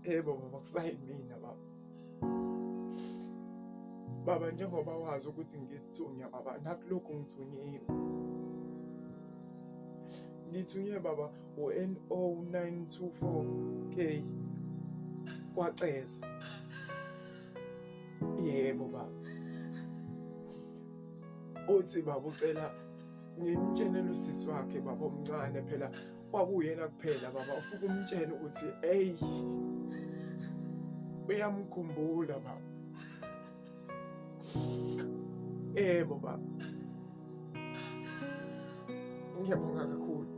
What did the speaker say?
Yebo baba, kusayimina baba. Baba, njengoba wazi ukuthi ngisithunya baba, nakulokhu ngithunyiwe. Ngithunye baba u-NO 924K kwaCeza. Yebo baba. Uthi baba ucela ngimtshenele usisi wakhe baba omncane, phela kwakuyena kuphela baba, ufike umtshene ukuthi uyamkhumbula baba. Yebo baba. Ngiyabonga kakhulu.